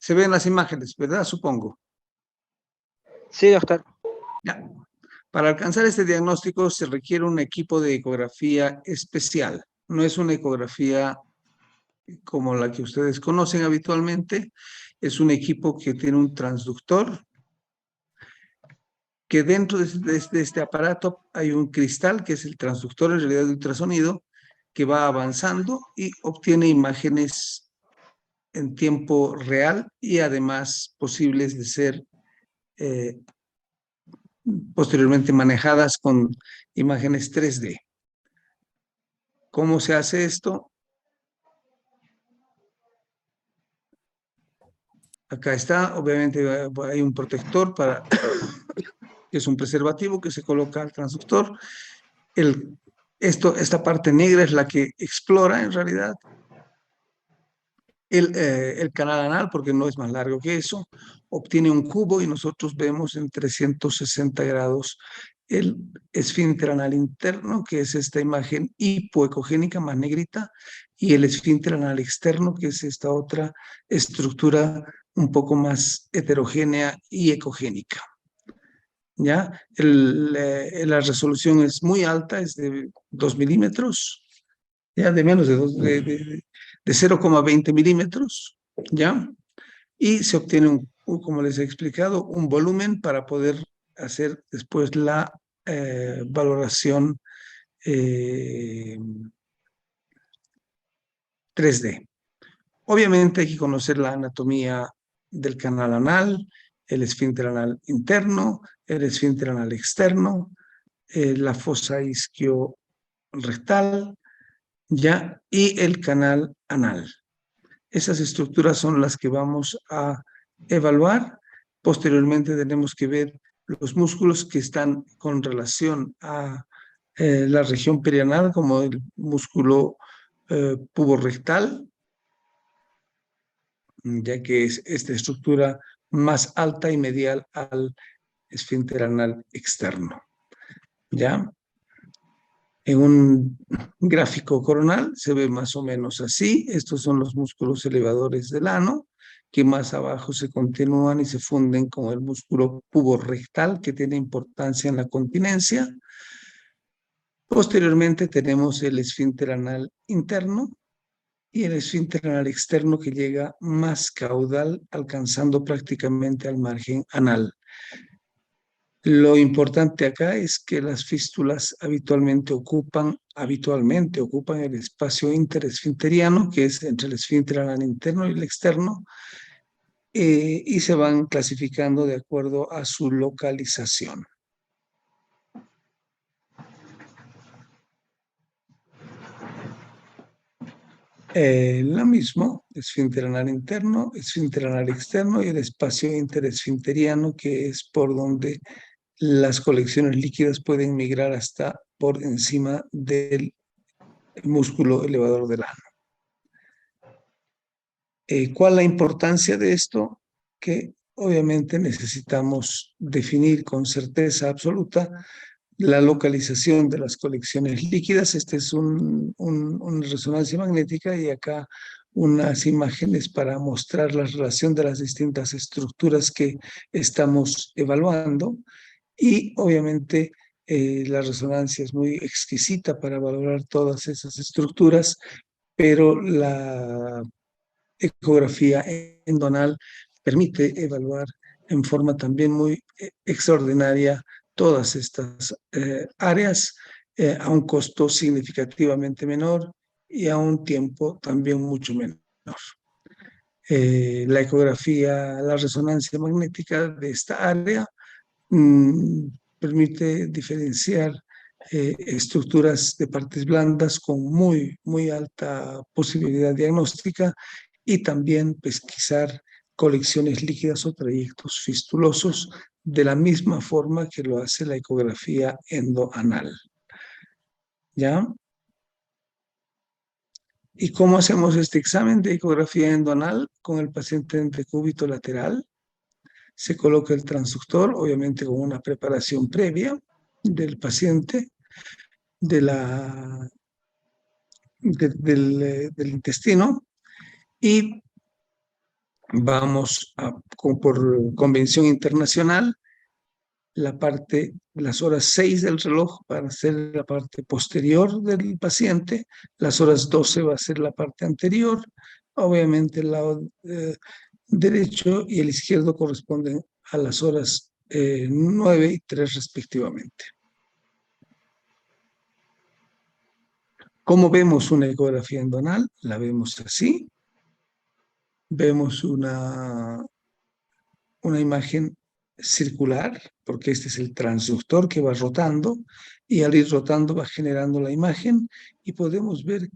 Se ven las imágenes, ¿verdad? Supongo. Sí, doctor. Ya. Para alcanzar este diagnóstico se requiere un equipo de ecografía especial. No es una ecografía como la que ustedes conocen habitualmente. Es un equipo que tiene un transductor, que dentro de este aparato hay un cristal, que es el transductor en realidad de ultrasonido, que va avanzando y obtiene imágenes en tiempo real y además posibles de ser eh, posteriormente manejadas con imágenes 3D. ¿Cómo se hace esto? Acá está, obviamente hay un protector para, que es un preservativo que se coloca al transductor. Esta parte negra es la que explora en realidad el canal anal, porque no es más largo que eso, obtiene un cubo y nosotros vemos en 360 grados el esfínter anal interno, que es esta imagen hipoecogénica más negrita, y el esfínter anal externo, que es esta otra estructura un poco más heterogénea y ecogénica. ¿Ya? La resolución es muy alta, es de 2 milímetros, ya de menos de 0,20 milímetros, ¿ya? Y se obtiene, como les he explicado, un volumen para poder hacer después la valoración 3D. Obviamente hay que conocer la anatomía del canal anal, el esfínter anal interno, el esfínter anal externo, la fosa isquiorrectal, ¿ya? Y el canal anal. Esas estructuras son las que vamos a evaluar. Posteriormente tenemos que ver los músculos que están con relación a la región perianal, como el músculo puborectal, ya que es esta estructura más alta y medial al esfínter anal externo. ¿Ya? En un gráfico coronal se ve más o menos así. Estos son los músculos elevadores del ano, que más abajo se continúan y se funden con el músculo puborectal, que tiene importancia en la continencia. Posteriormente tenemos el esfínter anal interno y el esfínter anal externo, que llega más caudal, alcanzando prácticamente al margen anal. Lo importante acá es que las fístulas habitualmente ocupan el espacio interesfinteriano, que es entre el esfínter anal interno y el externo, y se van clasificando de acuerdo a su localización. Lo mismo, esfínter anal interno, esfínter anal externo y el espacio interesfinteriano, que es por donde las colecciones líquidas pueden migrar hasta por encima del músculo elevador del ano. ¿Cuál es la importancia de esto? Que obviamente necesitamos definir con certeza absoluta la localización de las colecciones líquidas. Este es una resonancia magnética y acá unas imágenes para mostrar la relación de las distintas estructuras que estamos evaluando. Y obviamente la resonancia es muy exquisita para valorar todas esas estructuras, pero la ecografía endonal permite evaluar en forma también muy extraordinaria todas estas áreas a un costo significativamente menor y a un tiempo también mucho menor. La ecografía, la resonancia magnética de esta área permite diferenciar estructuras de partes blandas con muy alta posibilidad diagnóstica y también pesquisar colecciones líquidas o trayectos fistulosos de la misma forma que lo hace la ecografía endoanal. ¿Ya? ¿Y cómo hacemos este examen de ecografía endoanal con el paciente en decúbito lateral? Se coloca el transductor, obviamente con una preparación previa del paciente, del intestino, y vamos a, por convención internacional, las horas 6 del reloj van a ser la parte posterior del paciente, las horas 12 va a ser la parte anterior, obviamente el lado derecho y el izquierdo corresponden a las horas 9 y 3 respectivamente. ¿Cómo vemos una ecografía endonal? La vemos así. Vemos una imagen circular, porque este es el transductor que va rotando, y al ir rotando va generando la imagen, y podemos ver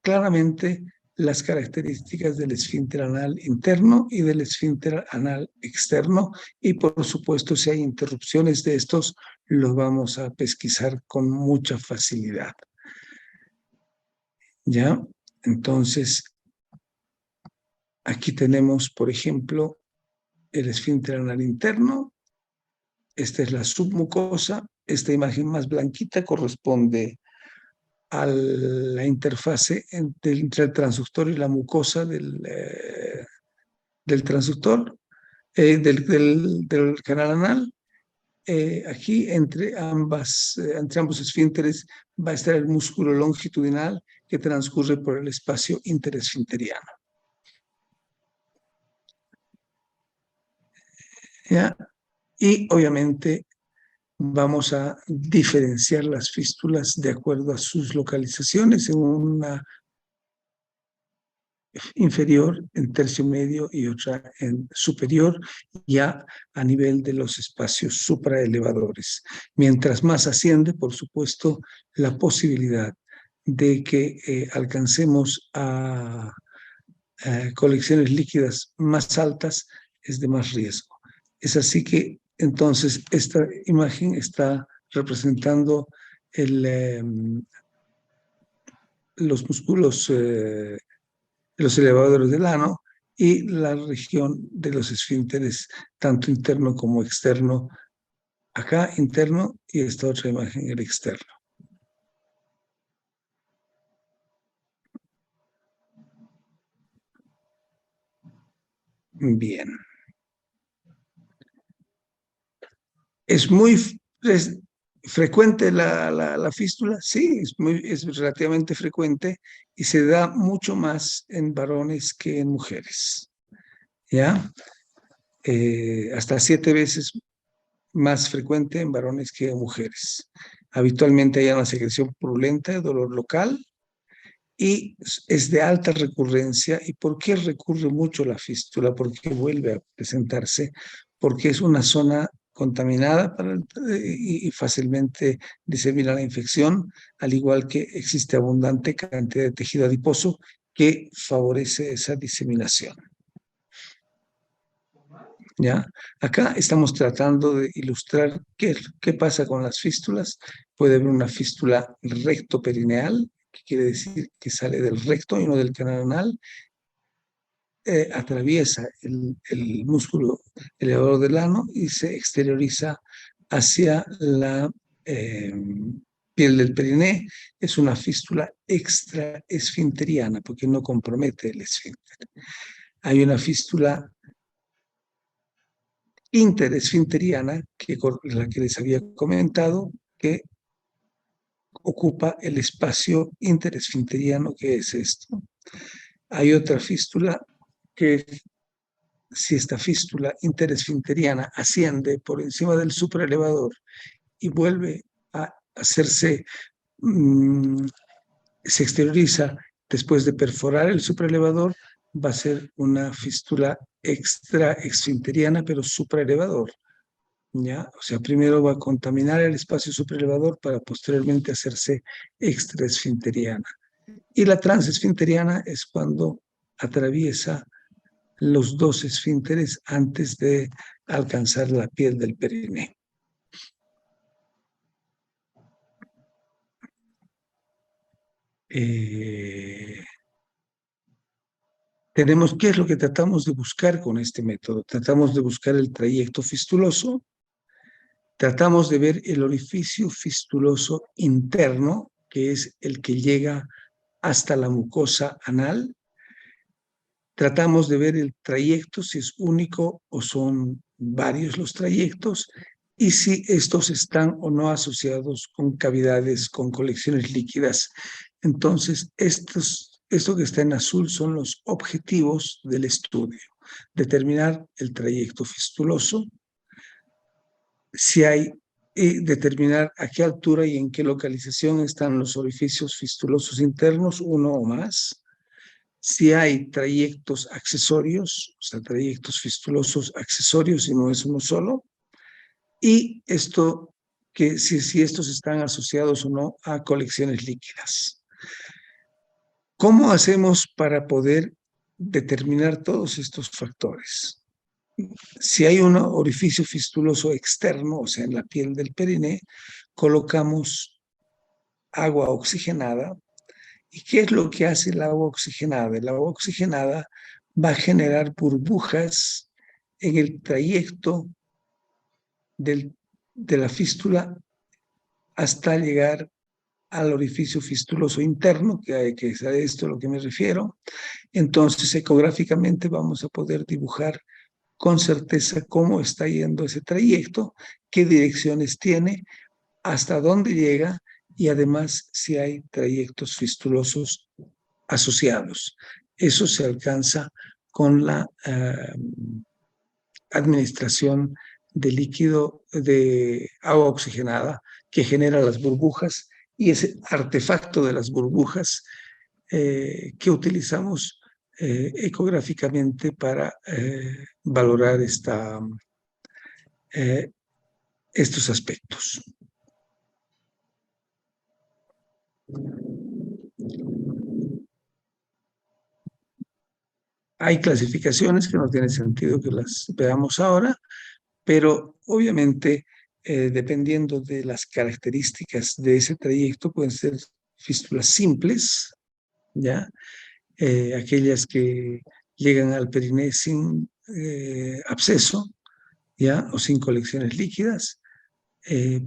claramente las características del esfínter anal interno y del esfínter anal externo, y por supuesto si hay interrupciones de estos, los vamos a pesquisar con mucha facilidad. ¿Ya? Entonces, aquí tenemos, por ejemplo, el esfínter anal interno. Esta es la submucosa. Esta imagen más blanquita corresponde a la interfase entre el transductor y la mucosa del transductor, del canal anal. Aquí entre ambos esfínteres va a estar el músculo longitudinal que transcurre por el espacio interesfinteriano. ¿Ya? Y obviamente vamos a diferenciar las fístulas de acuerdo a sus localizaciones en una inferior, en tercio medio y otra en superior, ya a nivel de los espacios supraelevadores. Mientras más asciende, por supuesto, la posibilidad de que alcancemos a colecciones líquidas más altas es de más riesgo. Es así que entonces esta imagen está representando los músculos, los elevadores del ano y la región de los esfínteres, tanto interno como externo. Acá interno y esta otra imagen el externo. Bien. Es muy frecuente la fístula, sí, es relativamente frecuente y se da mucho más en varones que en mujeres. ¿Ya? Hasta 7 veces más frecuente en varones que en mujeres. Habitualmente hay una secreción purulenta de dolor local y es de alta recurrencia. ¿Y por qué recurre mucho la fístula? Porque vuelve a presentarse, porque es una zona contaminada y fácilmente disemina la infección, al igual que existe abundante cantidad de tejido adiposo que favorece esa diseminación. ¿Ya? Acá estamos tratando de ilustrar qué pasa con las fístulas. Puede haber una fístula rectoperineal, que quiere decir que sale del recto y no del canal anal, atraviesa el músculo elevador del ano y se exterioriza hacia la piel del periné. Es una fístula extraesfinteriana porque no compromete el esfínter. Hay una fístula interesfinteriana, que la que les había comentado, que ocupa el espacio interesfinteriano, que es esto. Hay otra fístula que, si esta fístula interesfinteriana asciende por encima del supraelevador y vuelve a hacerse, se exterioriza después de perforar el supraelevador, va a ser una fístula extraesfinteriana, pero supraelevador. ¿Ya? O sea, primero va a contaminar el espacio supraelevador para posteriormente hacerse extraesfinteriana. Y la transesfinteriana es cuando atraviesa los dos esfínteres antes de alcanzar la piel del periné. Tenemos, ¿qué es lo que tratamos de buscar con este método? Tratamos de buscar el trayecto fistuloso, tratamos de ver el orificio fistuloso interno, que es el que llega hasta la mucosa anal. Tratamos de ver el trayecto, si es único o son varios los trayectos, y si estos están o no asociados con cavidades, con colecciones líquidas. Entonces, esto que está en azul son los objetivos del estudio. Determinar el trayecto fistuloso, si hay, y determinar a qué altura y en qué localización están los orificios fistulosos internos, uno o más. Si hay trayectos accesorios, o sea, trayectos fistulosos accesorios y no es uno solo. Y esto, que si estos están asociados o no a colecciones líquidas. ¿Cómo hacemos para poder determinar todos estos factores? Si hay un orificio fistuloso externo, o sea, en la piel del periné, colocamos agua oxigenada. ¿Y qué es lo que hace el agua oxigenada? El agua oxigenada va a generar burbujas en el trayecto de la fístula hasta llegar al orificio fistuloso interno, que es a esto a lo que me refiero. Entonces, ecográficamente vamos a poder dibujar con certeza cómo está yendo ese trayecto, qué direcciones tiene, hasta dónde llega y además si hay trayectos fistulosos asociados. Eso se alcanza con la administración de líquido de agua oxigenada que genera las burbujas y ese artefacto de las burbujas que utilizamos ecográficamente para valorar estos aspectos. Hay clasificaciones que no tiene sentido que las veamos ahora, pero obviamente, dependiendo de las características de ese trayecto, pueden ser fístulas simples, ¿ya? Aquellas que llegan al periné sin absceso, ¿ya? O sin colecciones líquidas.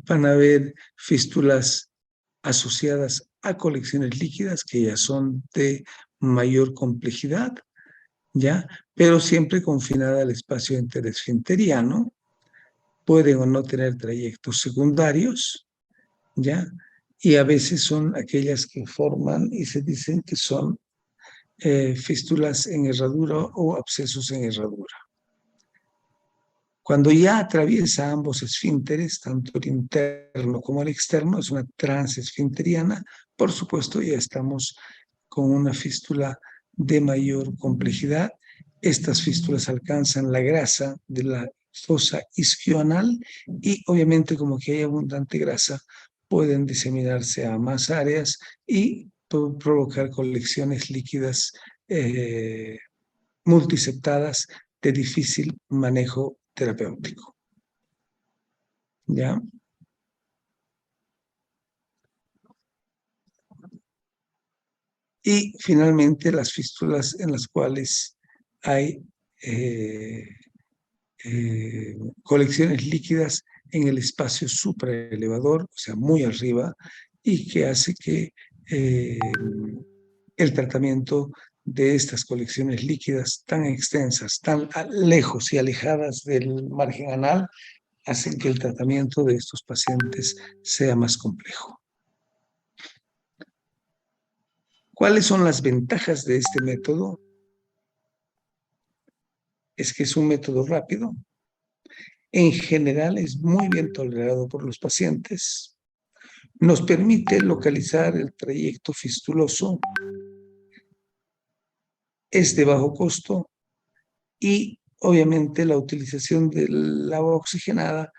Van a haber fístulas asociadas a colecciones líquidas que ya son de mayor complejidad, ¿ya? Pero siempre confinada al espacio interesfinteriano. Pueden o no tener trayectos secundarios, ¿ya? Y a veces son aquellas que forman y se dicen que son fístulas en herradura o abscesos en herradura. Cuando ya atraviesa ambos esfínteres, tanto el interno como el externo, es una transesfinteriana, por supuesto ya estamos con una fístula de mayor complejidad. Estas fístulas alcanzan la grasa de la fosa isquioanal y obviamente como que hay abundante grasa, pueden diseminarse a más áreas y provocar colecciones líquidas multiseptadas de difícil manejo terapéutico. ¿Ya? Y finalmente las fístulas en las cuales hay colecciones líquidas en el espacio supraelevador, o sea, muy arriba, y que hace que el tratamiento de estas colecciones líquidas tan extensas, tan lejos y alejadas del margen anal, hacen que el tratamiento de estos pacientes sea más complejo. ¿Cuáles son las ventajas de este método? Es que es un método rápido. En general es muy bien tolerado por los pacientes. Nos permite localizar el trayecto fistuloso. Es de bajo costo y obviamente la utilización del agua oxigenada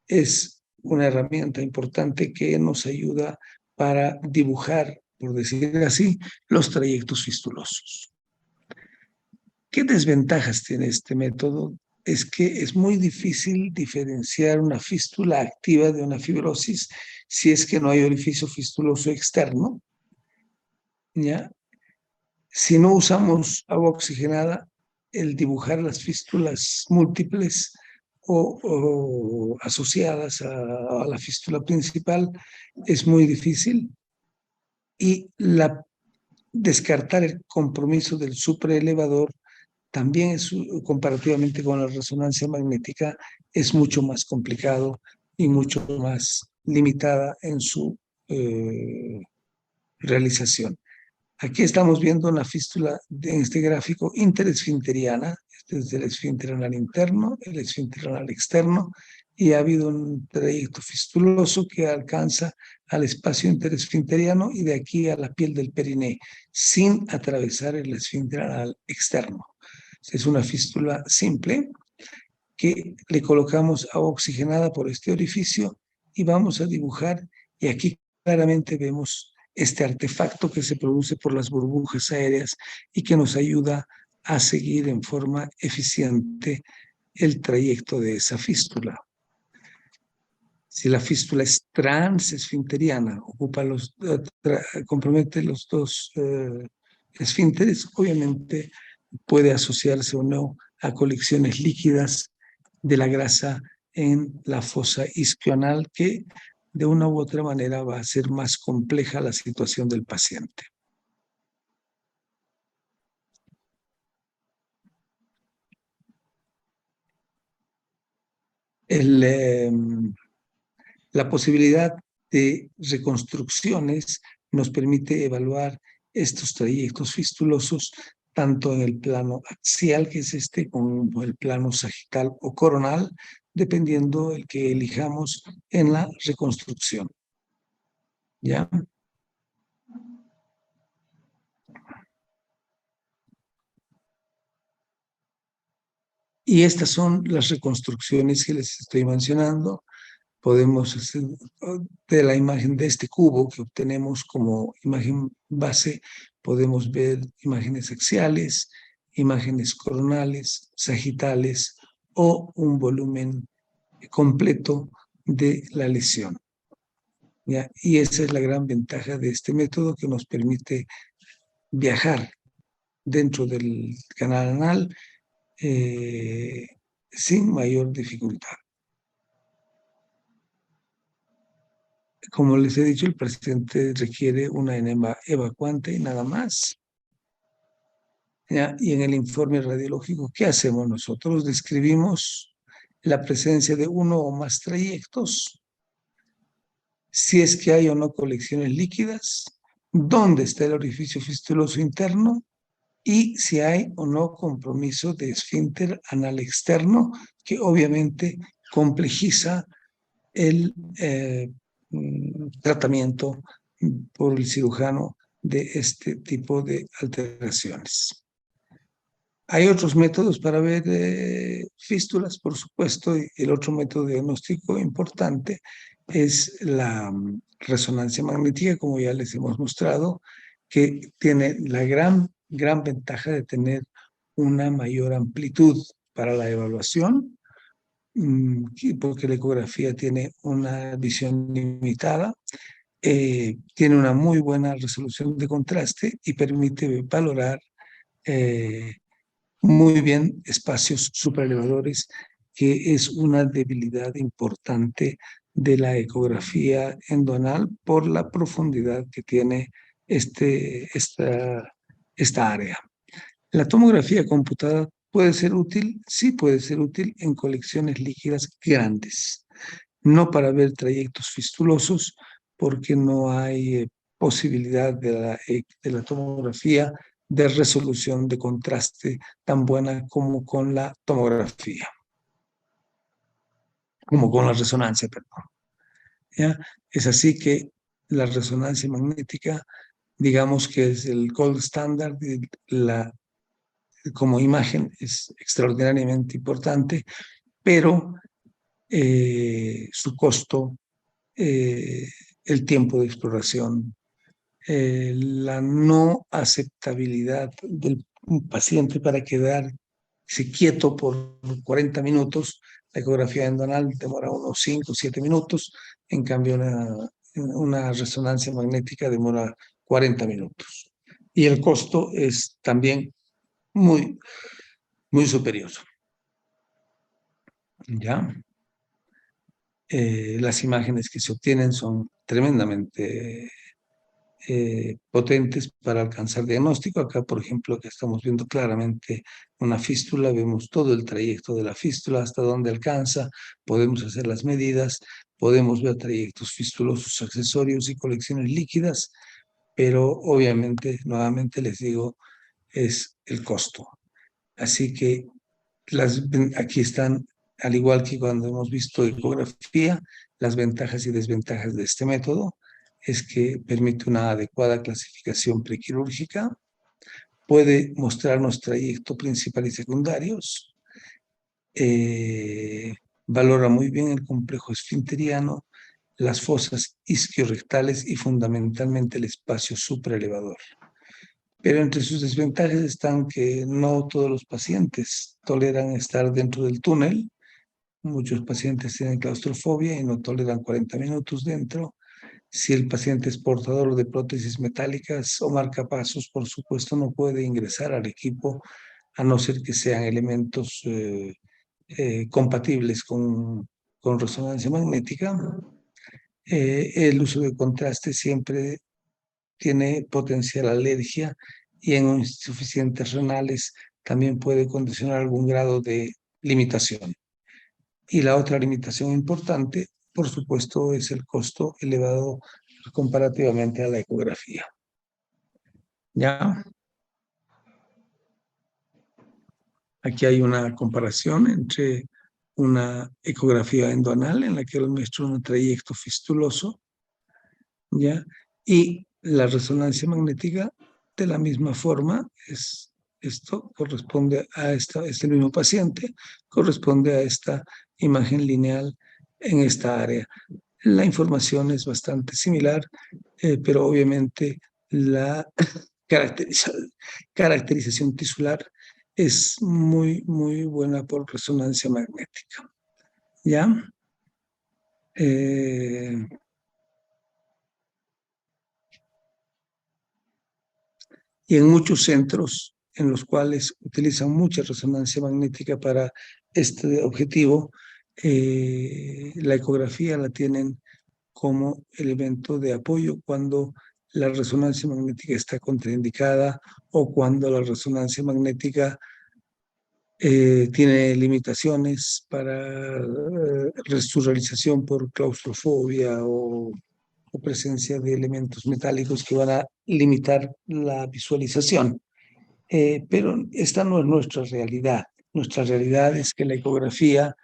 es una herramienta importante que nos ayuda para dibujar, por decir así, los trayectos fistulosos. ¿Qué desventajas tiene este método? Es que es muy difícil diferenciar una fístula activa de una fibrosis si es que no hay orificio fistuloso externo, ¿ya? Si no usamos agua oxigenada, el dibujar las fístulas múltiples o asociadas a la fístula principal es muy difícil y descartar el compromiso del supraelevador también es, comparativamente con la resonancia magnética, es mucho más complicado y mucho más limitada en su realización. Aquí estamos viendo una fístula en este gráfico interesfinteriana. Este es el esfínter anal interno, el esfínter anal externo, y ha habido un trayecto fistuloso que alcanza al espacio interesfinteriano y de aquí a la piel del periné, sin atravesar el esfínter anal externo. Es una fístula simple que le colocamos agua oxigenada por este orificio y vamos a dibujar, y aquí claramente vemos este artefacto que se produce por las burbujas aéreas y que nos ayuda a seguir en forma eficiente el trayecto de esa fístula. Si la fístula es transesfinteriana, compromete los dos esfínteres, obviamente puede asociarse o no a colecciones líquidas de la grasa en la fosa isquioanal, que de una u otra manera va a ser más compleja la situación del paciente. La posibilidad de reconstrucciones nos permite evaluar estos trayectos fistulosos tanto en el plano axial, que es este, como el plano sagital o coronal, dependiendo el que elijamos en la reconstrucción. ¿Ya? Y estas son las reconstrucciones que les estoy mencionando. Podemos hacer de la imagen de este cubo que obtenemos como imagen base, podemos ver imágenes axiales, imágenes coronales, sagitales o un volumen completo de la lesión. ¿Ya? Y esa es la gran ventaja de este método, que nos permite viajar dentro del canal anal sin mayor dificultad. Como les he dicho, el paciente requiere una enema evacuante y nada más. ¿Ya? Y en el informe radiológico, ¿qué hacemos nosotros? Describimos la presencia de uno o más trayectos, si es que hay o no colecciones líquidas, dónde está el orificio fistuloso interno y si hay o no compromiso de esfínter anal externo, que obviamente complejiza el tratamiento por el cirujano de este tipo de alteraciones. Hay otros métodos para ver fístulas, por supuesto, y el otro método diagnóstico importante es la resonancia magnética, como ya les hemos mostrado, que tiene la gran ventaja de tener una mayor amplitud para la evaluación, porque la ecografía tiene una visión limitada, tiene una muy buena resolución de contraste y permite valorar muy bien espacios supraelevadores, que es una debilidad importante de la ecografía endonal por la profundidad que tiene esta área. La tomografía computada puede ser útil, sí puede ser útil en colecciones líquidas grandes, no para ver trayectos fistulosos, porque no hay posibilidad de la tomografía de resolución de contraste tan buena como con la tomografía, como con la resonancia, perdón. ¿Ya? Es así que la resonancia magnética, digamos que es el gold standard, como imagen es extraordinariamente importante, pero su costo, el tiempo de exploración, la no aceptabilidad del paciente para quedarse quieto por 40 minutos. La ecografía endonal demora unos 5 o 7 minutos, en cambio una resonancia magnética demora 40 minutos. Y el costo es también muy, muy superior. ¿Ya? Las imágenes que se obtienen son tremendamente potentes para alcanzar diagnóstico. Acá, por ejemplo, que estamos viendo claramente una fístula, vemos todo el trayecto de la fístula, hasta dónde alcanza, podemos hacer las medidas, podemos ver trayectos fistulosos accesorios y colecciones líquidas, pero obviamente, nuevamente les digo, es el costo. Así que aquí están, al igual que cuando hemos visto ecografía, las ventajas y desventajas de este método es que permite una adecuada clasificación prequirúrgica, puede mostrarnos trayecto principal y secundarios, valora muy bien el complejo esfinteriano, las fosas isquiorrectales y fundamentalmente el espacio supraelevador. Pero entre sus desventajas están que no todos los pacientes toleran estar dentro del túnel. Muchos pacientes tienen claustrofobia y no toleran 40 minutos dentro. Si el paciente es portador de prótesis metálicas o marcapasos, por supuesto no puede ingresar al equipo a no ser que sean elementos compatibles con resonancia magnética. El uso de contraste siempre tiene potencial alergia y en insuficientes renales también puede condicionar algún grado de limitación. Y la otra limitación importante, por supuesto, es el costo elevado comparativamente a la ecografía. ¿Ya? Aquí hay una comparación entre una ecografía endoanal en la que muestra un trayecto fistuloso, ¿ya? Y la resonancia magnética de la misma forma esto corresponde a este mismo paciente, corresponde a esta imagen lineal en esta área. La información es bastante similar, pero obviamente la caracterización tisular es muy, muy buena por resonancia magnética. ¿Ya? Y en muchos centros en los cuales utilizan mucha resonancia magnética para este objetivo, la ecografía la tienen como elemento de apoyo cuando la resonancia magnética está contraindicada o cuando la resonancia magnética tiene limitaciones para su realización por claustrofobia o presencia de elementos metálicos que van a limitar la visualización. Pero esta no es nuestra realidad. Nuestra realidad es que la ecografía,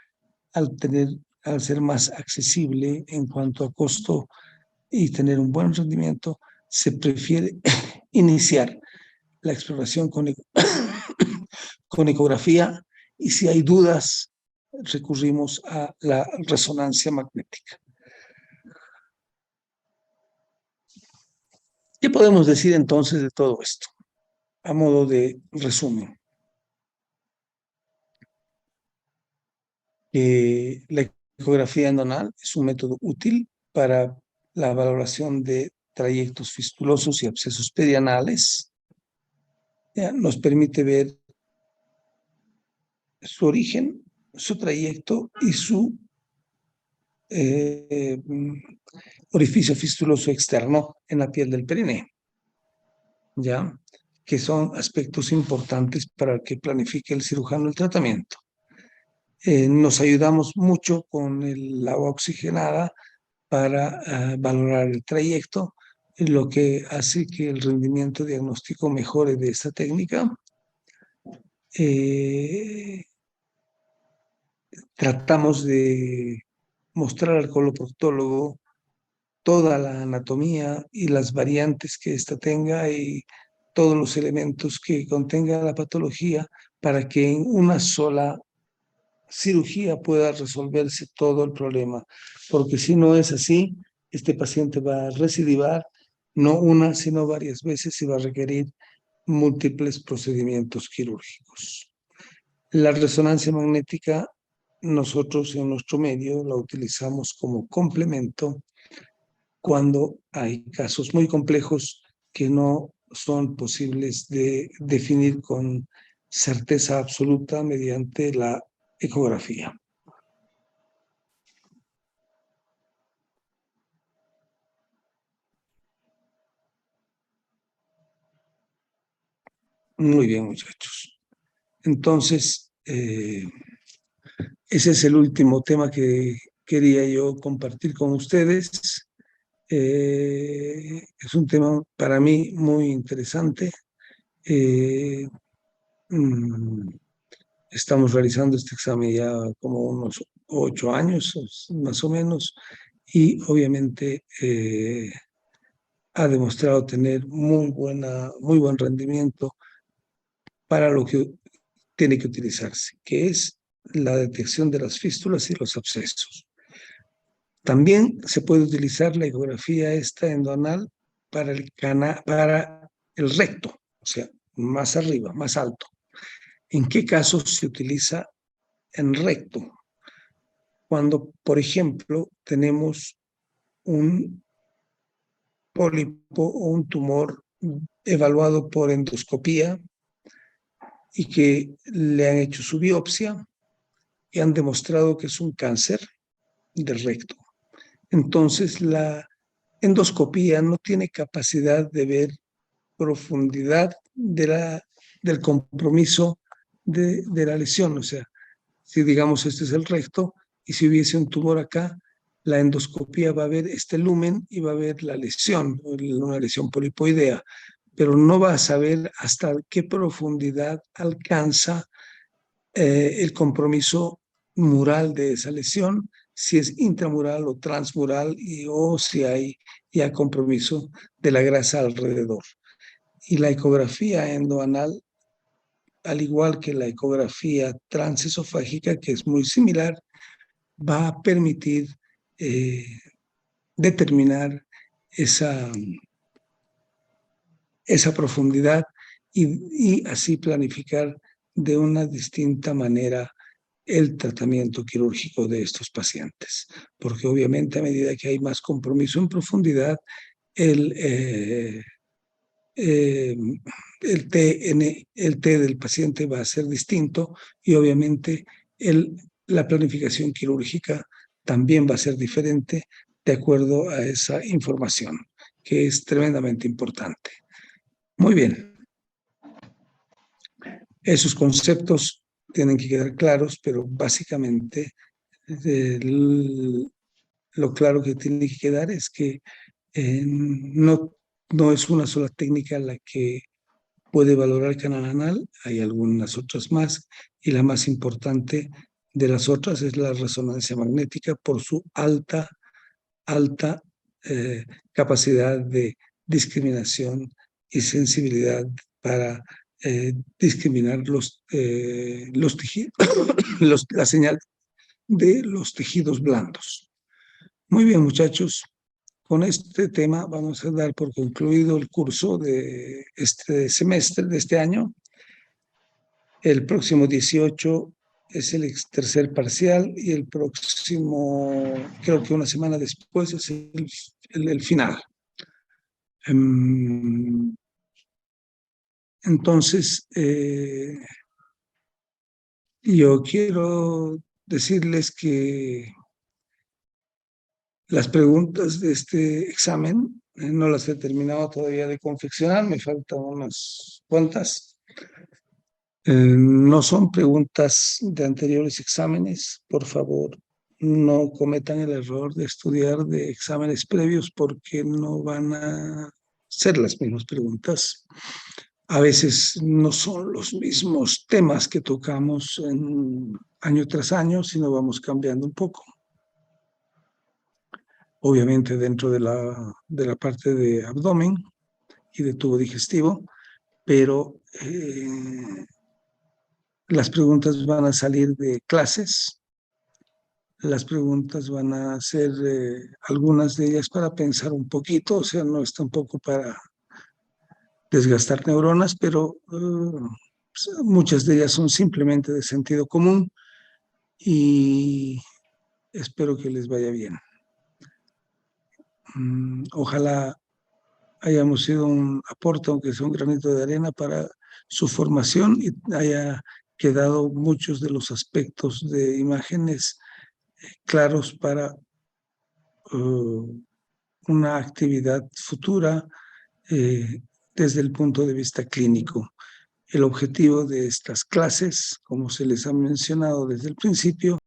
al ser más accesible en cuanto a costo y tener un buen rendimiento, se prefiere iniciar la exploración con ecografía y si hay dudas, recurrimos a la resonancia magnética. ¿Qué podemos decir entonces de todo esto? A modo de resumen. La ecografía endonal es un método útil para la valoración de trayectos fistulosos y abscesos perianales. Nos permite ver su origen, su trayecto y su orificio fistuloso externo en la piel del perineo, ¿ya? Que son aspectos importantes para que planifique el cirujano el tratamiento. Nos ayudamos mucho con el agua oxigenada para valorar el trayecto, lo que hace que el rendimiento diagnóstico mejore de esta técnica. Tratamos de mostrar al coloproctólogo toda la anatomía y las variantes que ésta tenga y todos los elementos que contenga la patología para que en una sola cirugía pueda resolverse todo el problema. Porque si no es así, este paciente va a recidivar no una, sino varias veces y va a requerir múltiples procedimientos quirúrgicos. La resonancia magnética, nosotros en nuestro medio la utilizamos como complemento cuando hay casos muy complejos que no son posibles de definir con certeza absoluta mediante la ecografía. Muy bien, muchachos. Entonces, ese es el último tema que quería yo compartir con ustedes. Es un tema para mí muy interesante. Eh, mm, Estamos realizando este examen ya como unos 8 años, más o menos, y obviamente ha demostrado tener muy buen rendimiento para lo que tiene que utilizarse, que es la detección de las fístulas y los abscesos. También se puede utilizar la ecografía esta endoanal para el recto, o sea, más arriba, más alto. ¿En qué casos se utiliza en recto? Cuando, por ejemplo, tenemos un pólipo o un tumor evaluado por endoscopía y que le han hecho su biopsia y han demostrado que es un cáncer del recto. Entonces, la endoscopía no tiene capacidad de ver profundidad del compromiso de la lesión. O sea, si digamos este es el recto y si hubiese un tumor acá, la endoscopía va a ver este lumen y va a ver la lesión, una lesión polipoidea, pero no va a saber hasta qué profundidad alcanza el compromiso mural de esa lesión, si es intramural o transmural o si hay ya compromiso de la grasa alrededor. Y la ecografía endoanal, al igual que la ecografía transesofágica, que es muy similar, va a permitir eh, determinar esa, esa profundidad y así planificar de una distinta manera el tratamiento quirúrgico de estos pacientes, porque obviamente a medida que hay más compromiso en profundidad, el, eh, eh, el T del paciente va a ser distinto y obviamente la planificación quirúrgica también va a ser diferente de acuerdo a esa información, que es tremendamente importante. Muy bien, esos conceptos tienen que quedar claros, pero básicamente lo claro que tiene que quedar es que no es una sola técnica la que puede valorar el canal anal, hay algunas otras más, y la más importante de las otras es la resonancia magnética por su alta capacidad de discriminación y sensibilidad para discriminar los tejidos, la señal de los tejidos blandos. Muy bien, muchachos. Con este tema vamos a dar por concluido el curso de este semestre, de este año. El próximo 18 es el tercer parcial y el próximo, creo que una semana después, es el final. Entonces, yo quiero decirles que las preguntas de este examen no las he terminado todavía de confeccionar, me faltan unas cuantas. No son preguntas de anteriores exámenes, por favor, no cometan el error de estudiar de exámenes previos porque no van a ser las mismas preguntas. A veces no son los mismos temas que tocamos año tras año, sino vamos cambiando un poco. Obviamente dentro de la parte de abdomen y de tubo digestivo, pero las preguntas van a salir de clases, las preguntas van a ser algunas de ellas para pensar un poquito, o sea, no es tampoco para desgastar neuronas, pero muchas de ellas son simplemente de sentido común y espero que les vaya bien. Ojalá hayamos sido un aporte, aunque sea un granito de arena, para su formación y haya quedado muchos de los aspectos de imágenes claros para una actividad futura desde el punto de vista clínico. El objetivo de estas clases, como se les ha mencionado desde el principio,